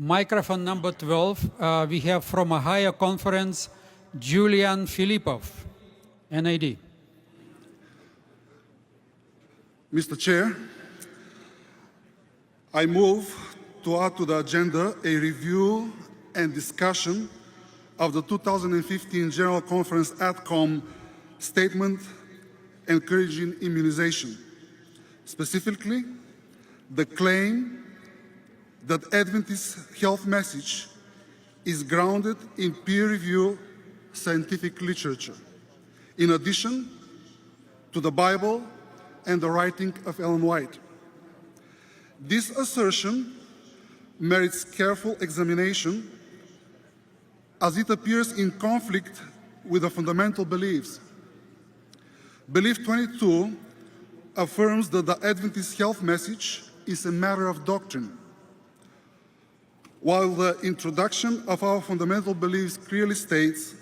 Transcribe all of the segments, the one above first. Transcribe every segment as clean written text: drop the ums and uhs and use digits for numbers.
Microphone number 12, we have from Ohio Conference, Julian Filipov, NAD. Mr. Chair, I move to add to the agenda a review and discussion of the 2015 General Conference AdCom statement encouraging immunization, specifically the claim that Adventist health message is grounded in peer-reviewed scientific literature, in addition to the Bible and the writing of Ellen White. This assertion merits careful examination as it appears in conflict with the fundamental beliefs. Belief 22 affirms that the Adventist health message is a matter of doctrine, while the introduction of our fundamental beliefs clearly states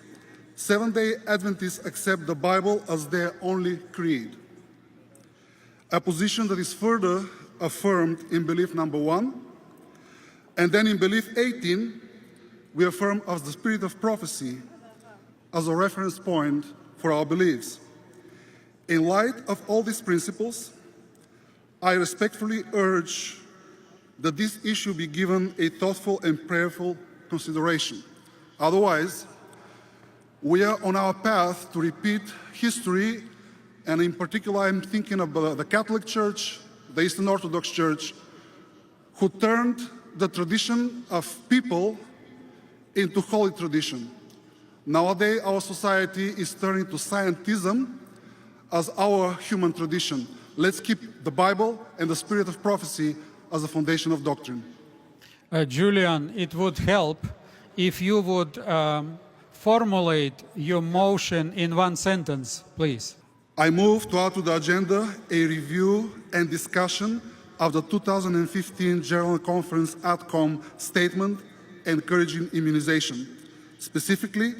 Seventh-day Adventists accept the Bible as their only creed, a position that is further affirmed in belief number 1, and then in belief 18, we affirm as the spirit of prophecy as a reference point for our beliefs. In light of all these principles, I respectfully urge that this issue be given a thoughtful and prayerful consideration. Otherwise, we are on our path to repeat history, and in particular, I'm thinking of the Catholic Church, the Eastern Orthodox Church, who turned the tradition of people into holy tradition. Nowadays, our society is turning to scientism as our human tradition. Let's keep the Bible and the spirit of prophecy as a foundation of doctrine. Julian, it would help if you would formulate your motion in one sentence, please. I move to add to the agenda a review and discussion of the 2015 General Conference AdCom statement encouraging immunization, specifically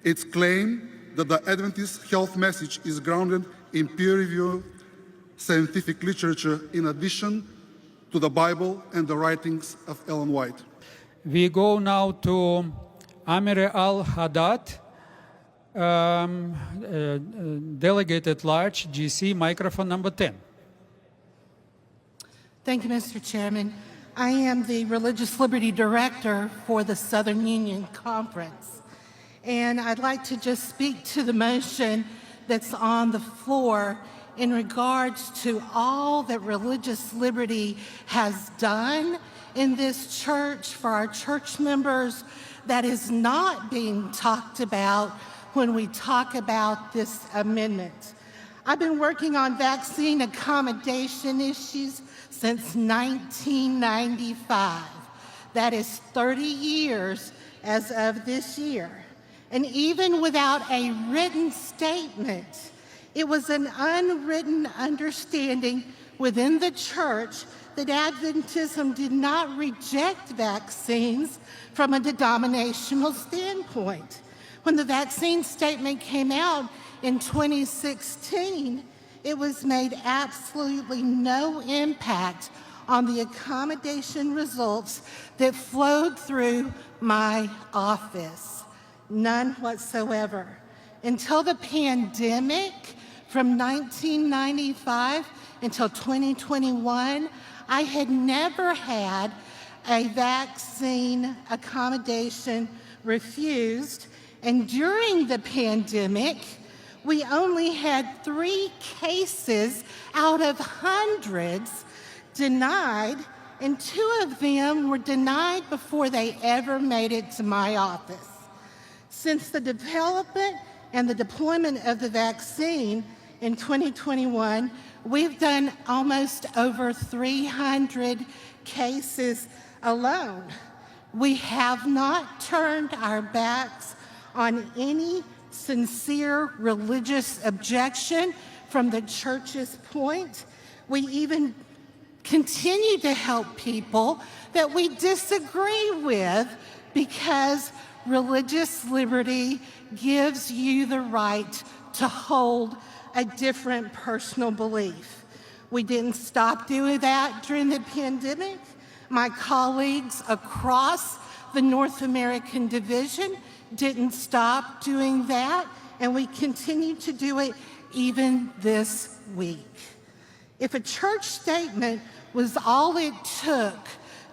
its claim that the Adventist health message is grounded in peer-reviewed scientific literature in addition to the Bible and the writings of Ellen White. We go now to Amir Al-Haddad, Delegate at Large, GC, microphone number 10. Thank you, Mr. Chairman. I am the Religious Liberty Director for the Southern Union Conference. And I'd like to just speak to the motion that's on the floor in regards to all that religious liberty has done in this church for our church members that is not being talked about when we talk about this amendment. I've been working on vaccine accommodation issues since 1995. That is 30 years as of this year. And even without a written statement, it was an unwritten understanding within the church that Adventism did not reject vaccines from a denominational standpoint. When the vaccine statement came out in 2016, it was made absolutely no impact on the accommodation results that flowed through my office. None whatsoever. Until the pandemic, from 1995 until 2021, I had never had a vaccine accommodation refused. And during the pandemic, we only had 3 cases out of hundreds denied, and 2 of them were denied before they ever made it to my office. Since the development and the deployment of the vaccine in 2021, we've done almost over 300 cases alone. We have not turned our backs on any sincere religious objection from the church's point. We even continue to help people that we disagree with because religious liberty gives you the right to hold a different personal belief. We didn't stop doing that during the pandemic. My colleagues across the North American division didn't stop doing that, and we continue to do it even this week. If a church statement was all it took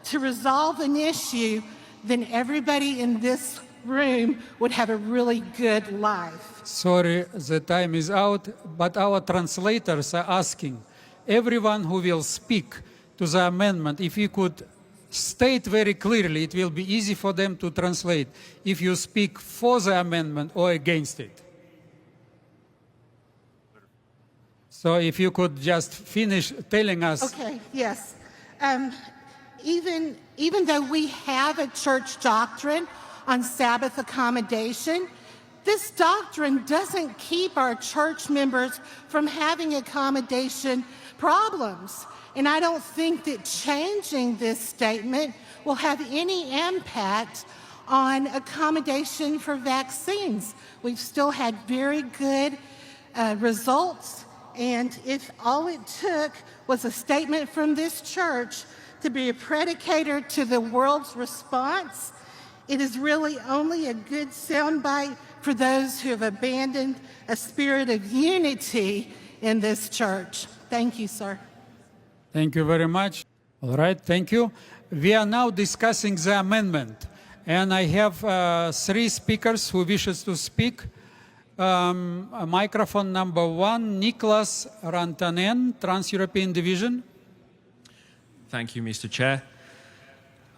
to resolve an issue, then everybody in this room would have a really good life. Sorry, the time is out, but our translators are asking everyone who will speak to the amendment, if you could state very clearly, it will be easy for them to translate if you speak for the amendment or against it. So if you could just finish telling us. Okay, yes. Even though we have a church doctrine on Sabbath accommodation, this doctrine doesn't keep our church members from having accommodation problems. And I don't think that changing this statement will have any impact on accommodation for vaccines. We've still had very good results, and if all it took was a statement from this church to be a predicator to the world's response, it is really only a good soundbite for those who have abandoned a spirit of unity in this church. Thank you, sir. Thank you very much. All right, thank you. We are now discussing the amendment, and I have 3 speakers who wishes to speak. Microphone number 1, Niklas Rantanen, Trans-European Division. Thank you, Mr. Chair.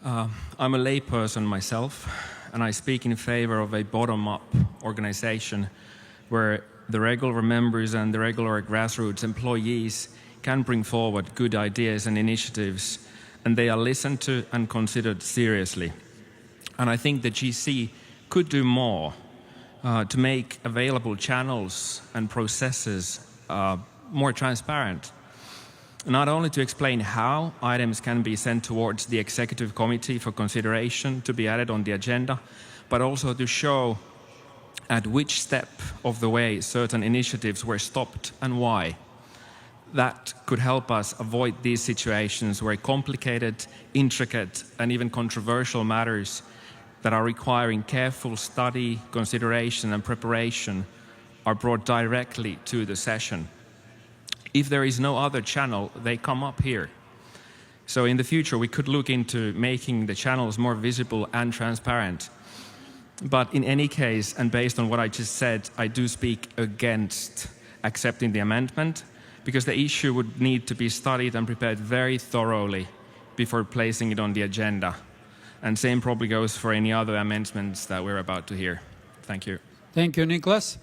I'm a layperson myself, and I speak in favor of a bottom-up organization where the regular members and the regular grassroots employees can bring forward good ideas and initiatives, and they are listened to and considered seriously. And I think the GC could do more to make available channels and processes more transparent. Not only to explain how items can be sent towards the Executive Committee for consideration to be added on the agenda, but also to show at which step of the way certain initiatives were stopped and why. That could help us avoid these situations where complicated, intricate, and even controversial matters that are requiring careful study, consideration, and preparation are brought directly to the session. If there is no other channel, they come up here. So in the future, we could look into making the channels more visible and transparent. But in any case, and based on what I just said, I do speak against accepting the amendment, because the issue would need to be studied and prepared very thoroughly before placing it on the agenda. And same probably goes for any other amendments that we're about to hear. Thank you. Thank you, Niklas.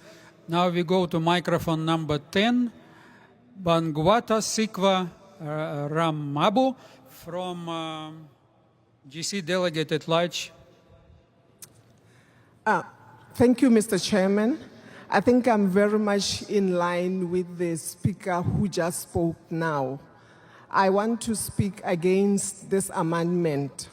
Now we go to microphone number 10, Bangwata Sikwa Ramabu from GC Delegate at Large. Thank you, Mr. Chairman. I think I'm very much in line with the speaker who just spoke now. I want to speak against this amendment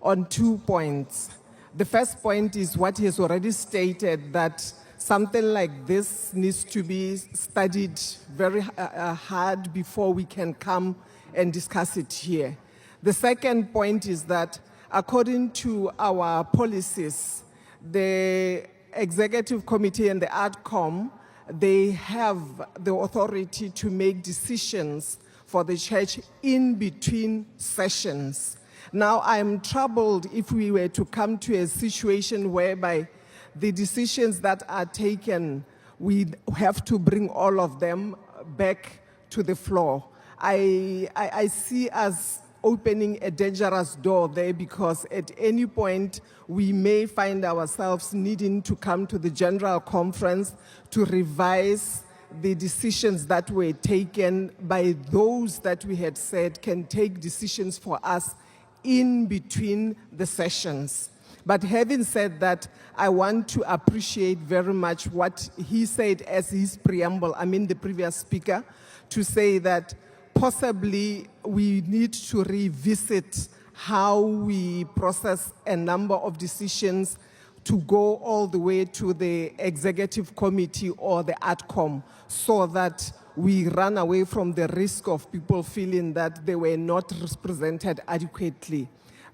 on 2 points. The first point is what he has already stated, that something like this needs to be studied very hard before we can come and discuss it here. The second point is that according to our policies, the Executive Committee and the ADCOM, they have the authority to make decisions for the church in between sessions. Now, I'm troubled if we were to come to a situation whereby the decisions that are taken, we have to bring all of them back to the floor. I see us opening a dangerous door there, because at any point we may find ourselves needing to come to the General Conference to revise the decisions that were taken by those that we had said can take decisions for us in between the sessions. But having said that, I want to appreciate very much what he said as his preamble, the previous speaker, to say that possibly we need to revisit how we process a number of decisions to go all the way to the Executive Committee or the ADCOM, so that we run away from the risk of people feeling that they were not represented adequately.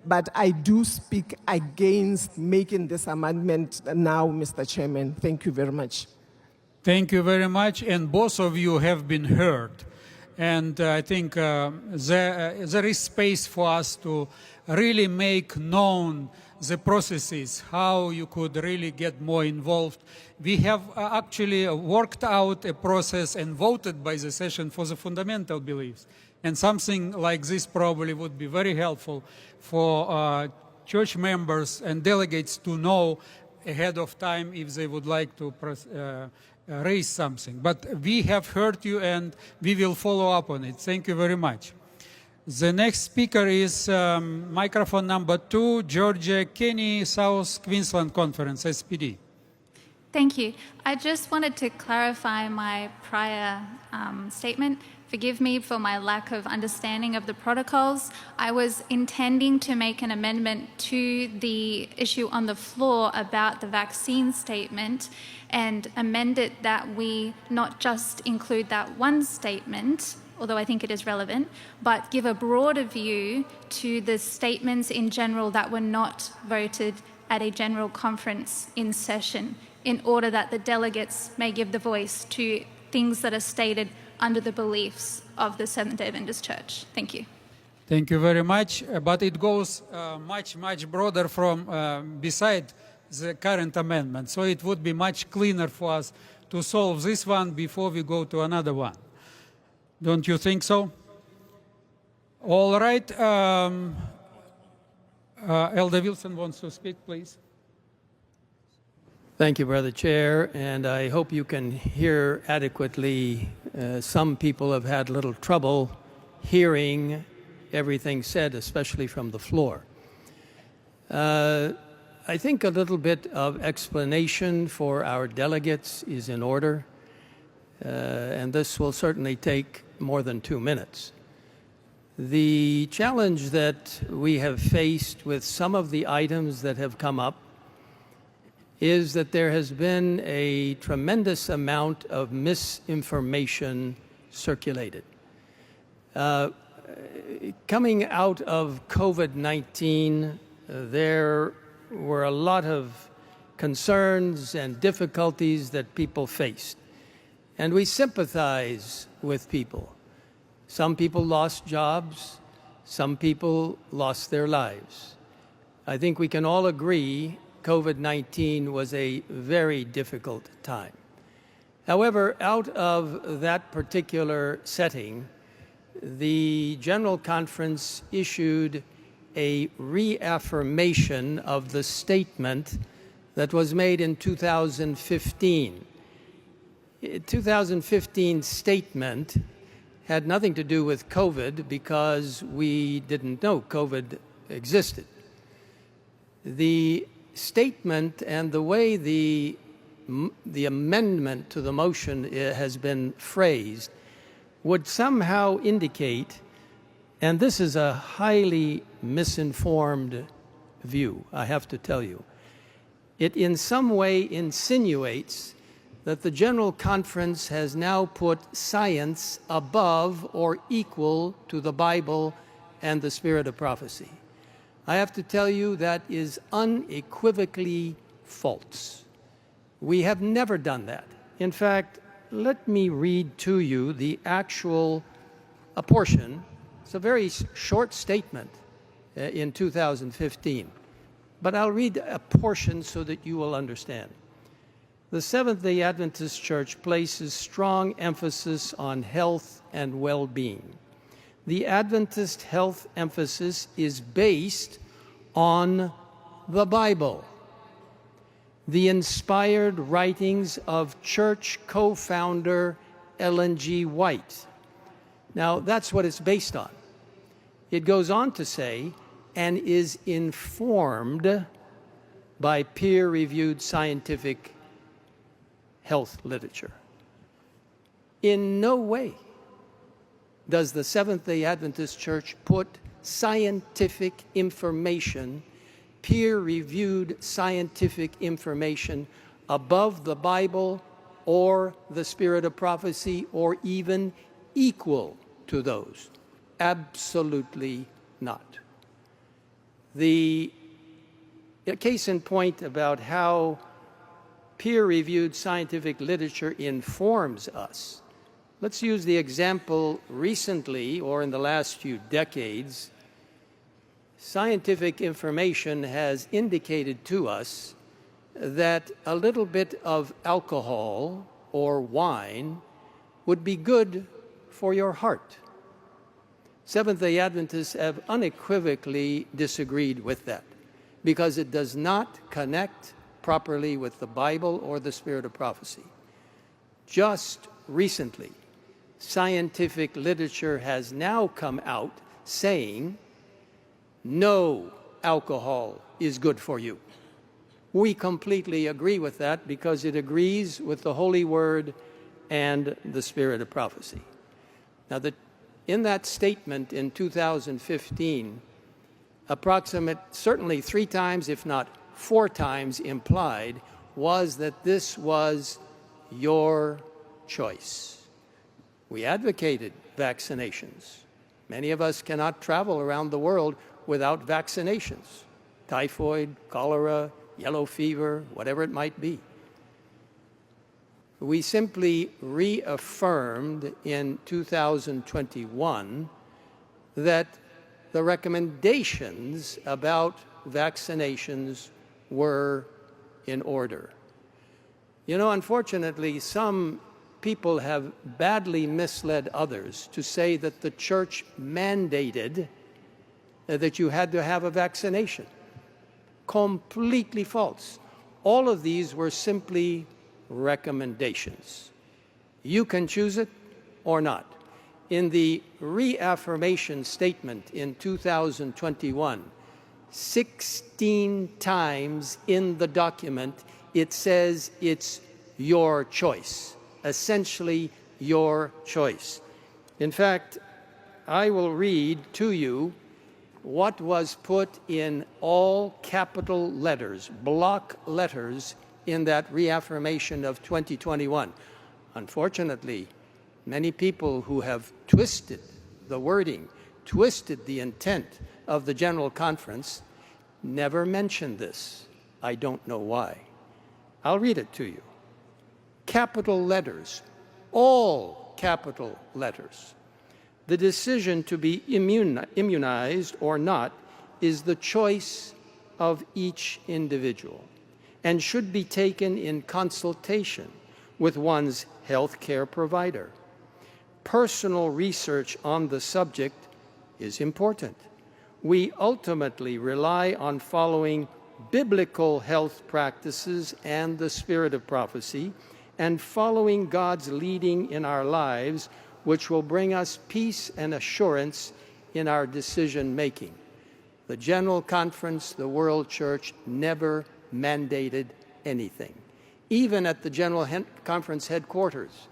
But I do speak against making this amendment now, Mr. Chairman. Thank you very much. Thank you very much, and both of you have been heard. And I think there is space for us to really make known the processes, how you could really get more involved. We have actually worked out a process and voted by the session for the fundamental beliefs. And something like this probably would be very helpful for church members and delegates to know ahead of time if they would like to raise something. But we have heard you and we will follow up on it. Thank you very much. The next speaker is microphone number 2, Georgia Kenny, South Queensland Conference, SPD. Thank you. I just wanted to clarify my prior statement. Forgive me for my lack of understanding of the protocols. I was intending to make an amendment to the issue on the floor about the vaccine statement and amend it that we not just include that one statement, although I think it is relevant, but give a broader view to the statements in general that were not voted at a general conference in session, in order that the delegates may give the voice to things that are stated under the beliefs of the Seventh-day Adventist Church. Thank you. Thank you very much. But it goes much broader from beside the current amendment. So it would be much cleaner for us to solve this one before we go to another one. Don't you think so? All right. Elder Wilson wants to speak, please. Thank you, Brother Chair, and I hope you can hear adequately. Some people have had little trouble hearing everything said, especially from the floor. I think a little bit of explanation for our delegates is in order, and this will certainly take more than 2 minutes. The challenge that we have faced with some of the items that have come up is that there has been a tremendous amount of misinformation circulated. Coming out of COVID-19, there were a lot of concerns and difficulties that people faced. And we sympathize with people. Some people lost jobs, some people lost their lives. I think we can all agree COVID-19 was a very difficult time. However, out of that particular setting, the General Conference issued a reaffirmation of the statement that was made in 2015. 2015 statement had nothing to do with COVID because we didn't know COVID existed. The statement and the way the amendment to the motion has been phrased would somehow indicate, and this is a highly misinformed view, I have to tell you, it in some way insinuates that the General Conference has now put science above or equal to the Bible and the spirit of prophecy. I have to tell you that is unequivocally false. We have never done that. In fact, let me read to you the actual portion. It's a very short statement in 2015, but I'll read a portion so that you will understand. The Seventh-day Adventist Church places strong emphasis on health and well-being. The Adventist health emphasis is based on the Bible, the inspired writings of church co-founder Ellen G. White. Now, that's what it's based on. It goes on to say, and is informed by peer-reviewed scientific health literature. In no way does the Seventh-day Adventist Church put scientific information, peer-reviewed scientific information, above the Bible or the spirit of prophecy, or even equal to those? Absolutely not. The case in point about how peer-reviewed scientific literature informs us. Let's use the example recently, or in the last few decades. Scientific information has indicated to us that a little bit of alcohol or wine would be good for your heart. Seventh-day Adventists have unequivocally disagreed with that because it does not connect properly with the Bible or the spirit of prophecy. Just recently, scientific literature has now come out saying no alcohol is good for you. We completely agree with that because it agrees with the Holy Word and the spirit of prophecy. Now, in that statement in 2015, certainly 3 times, if not 4 times implied, was that this was your choice. We advocated vaccinations. Many of us cannot travel around the world without vaccinations. Typhoid, cholera, yellow fever, whatever it might be. We simply reaffirmed in 2021 that the recommendations about vaccinations were in order. You know, unfortunately, some people have badly misled others to say that the church mandated that you had to have a vaccination. Completely false. All of these were simply recommendations. You can choose it or not. In the reaffirmation statement in 2021, 16 times in the document, it says it's your choice, essentially your choice. In fact, I will read to you what was put in all capital letters, block letters, in that reaffirmation of 2021. Unfortunately, many people who have twisted the wording, twisted the intent of the General Conference, never mentioned this. I don't know why. I'll read it to you. Capital letters, all capital letters. The decision to be immunized or not is the choice of each individual and should be taken in consultation with one's health care provider. Personal research on the subject is important. We ultimately rely on following biblical health practices and the spirit of prophecy, and following God's leading in our lives, which will bring us peace and assurance in our decision-making. The General Conference, the World Church, never mandated anything. Even at the General Conference headquarters,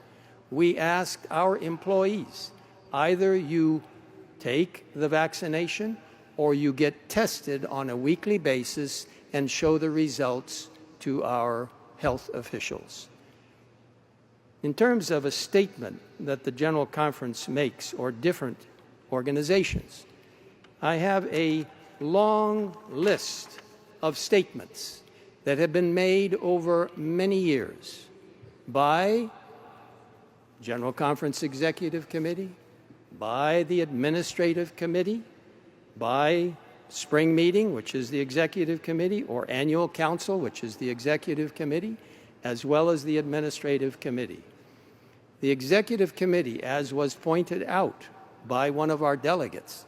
we asked our employees, either you take the vaccination or you get tested on a weekly basis and show the results to our health officials. In terms of a statement that the General Conference makes, or different organizations, I have a long list of statements that have been made over many years by General Conference Executive Committee, by the Administrative Committee, by Spring Meeting, which is the Executive Committee, or Annual Council, which is the Executive Committee, as well as the Administrative Committee. The Executive Committee, as was pointed out by one of our delegates,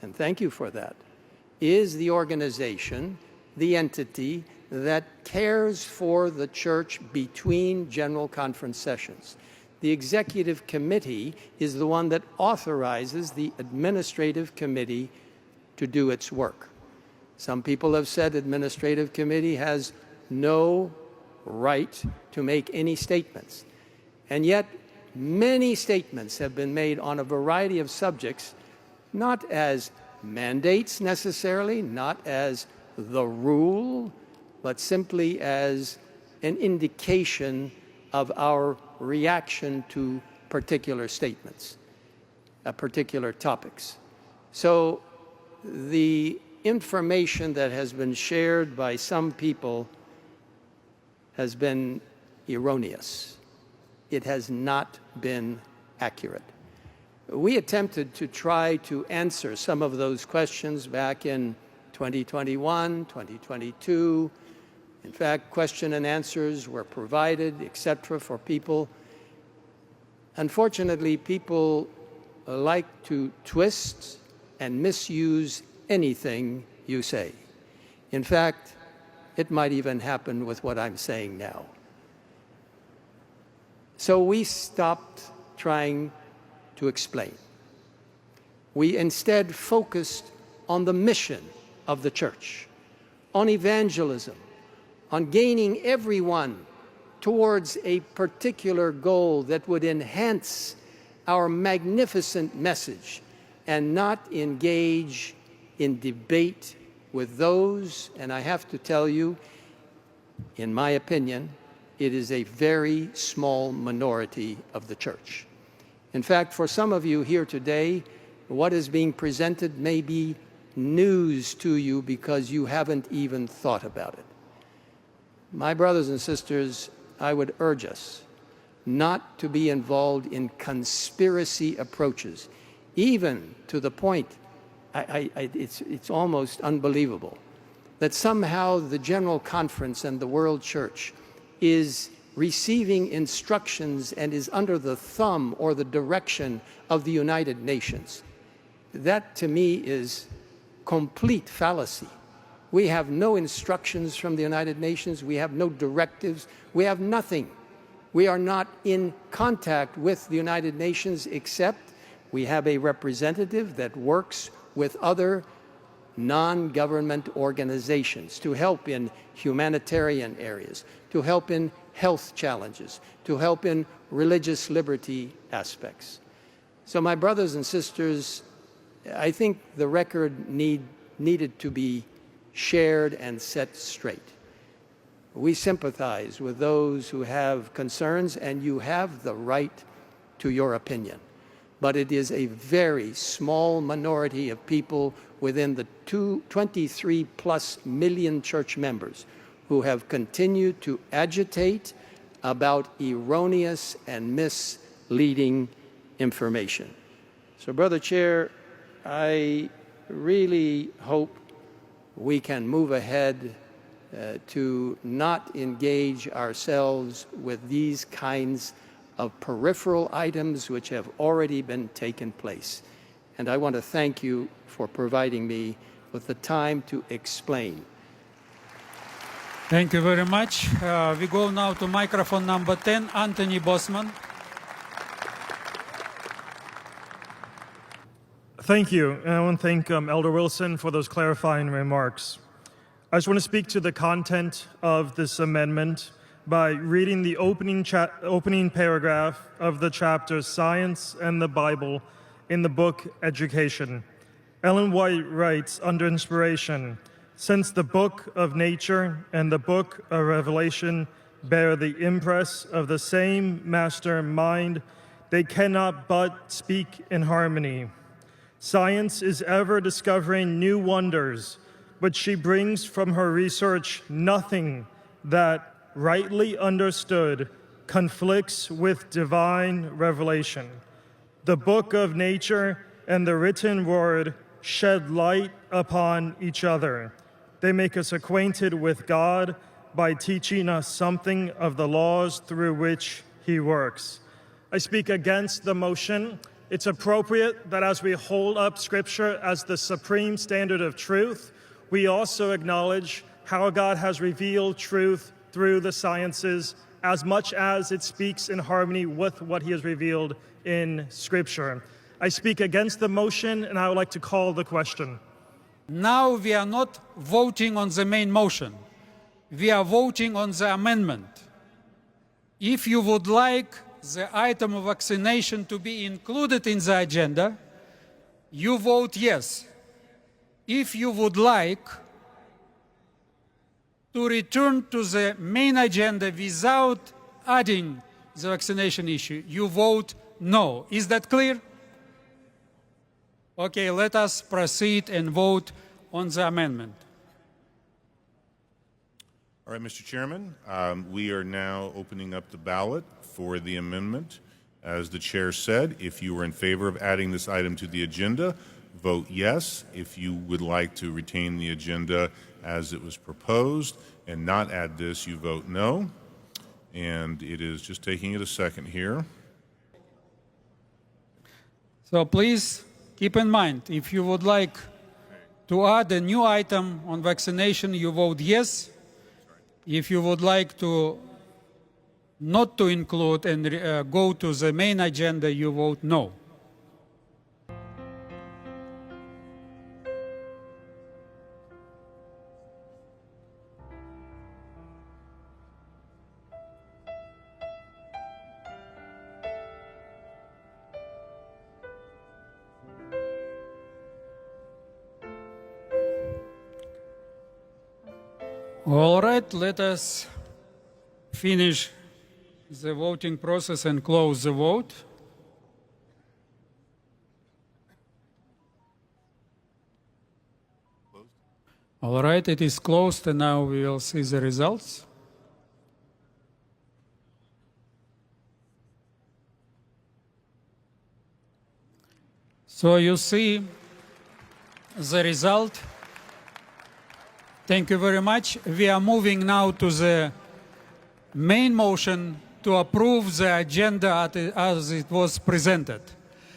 and thank you for that, is the organization, the entity that cares for the church between General Conference sessions. The Executive Committee is the one that authorizes the Administrative Committee to do its work. Some people have said Administrative Committee has no right to make any statements. And yet, many statements have been made on a variety of subjects, not as mandates necessarily, not as the rule, but simply as an indication of our reaction to particular statements, particular topics. So the information that has been shared by some people has been erroneous. It has not been accurate. We attempted to try to answer some of those questions back in 2021, 2022. In fact, question and answers were provided, etc., for people. Unfortunately, people like to twist and misuse anything you say. In fact, it might even happen with what I'm saying now. So we stopped trying to explain. We instead focused on the mission of the church, on evangelism, on gaining everyone towards a particular goal that would enhance our magnificent message and not engage in debate with those, and I have to tell you, in my opinion, it is a very small minority of the church. In fact, for some of you here today, what is being presented may be news to you because you haven't even thought about it. My brothers and sisters, I would urge us not to be involved in conspiracy approaches, even to the point, it's almost unbelievable, that somehow the General Conference and the World Church is receiving instructions and is under the thumb or the direction of the United Nations. That, to me, is complete fallacy. We have no instructions from the United Nations. We have no directives. We have nothing. We are not in contact with the United Nations, except we have a representative that works with other non-government organizations to help in humanitarian areas, to help in health challenges, to help in religious liberty aspects. So my brothers and sisters, I think the record needed to be shared and set straight. We sympathize with those who have concerns, and you have the right to your opinion. But it is a very small minority of people within the 23+ million church members who have continued to agitate about erroneous and misleading information. So, Brother Chair, I really hope we can move ahead to not engage ourselves with these kinds of peripheral items which have already been taken place. And I want to thank you for providing me with the time to explain. Thank you very much. We go now to microphone number 10, Anthony Bosman. Thank you. And I want to thank Elder Wilson for those clarifying remarks. I just want to speak to the content of this amendment by reading the opening paragraph of the chapter Science and the Bible in the book Education. Ellen White writes under inspiration, "Since the book of nature and the book of Revelation bear the impress of the same master mind, they cannot but speak in harmony. Science is ever discovering new wonders, but she brings from her research nothing that, rightly understood, conflicts with divine revelation. The book of nature and the written word shed light upon each other. They make us acquainted with God by teaching us something of the laws through which he works." I speak against the motion. It's appropriate that as we hold up Scripture as the supreme standard of truth, we also acknowledge how God has revealed truth through the sciences as much as it speaks in harmony with what he has revealed in Scripture. I speak against the motion, and I would like to call the question. Now we are not voting on the main motion. We are voting on the amendment. If you would like the item of vaccination to be included in the agenda, you vote yes. If you would like to return to the main agenda without adding the vaccination issue, you vote no. Is that clear? Okay, let us proceed and vote on the amendment. All right, Mr. Chairman, we are now opening up the ballot for the amendment. As the chair said, if you are in favor of adding this item to the agenda, vote yes. If you would like to retain the agenda as it was proposed and not add this, you vote no. And it is just taking it a second here. So please keep in mind, if you would like to add a new item on vaccination, you vote yes. If you would like to not to include and go to the main agenda, you vote no. All right, let us finish the voting process and close the vote. All right, it is closed, and now we will see the results. So you see the result. Thank you very much. We are moving now to the main motion to approve the agenda as it was presented.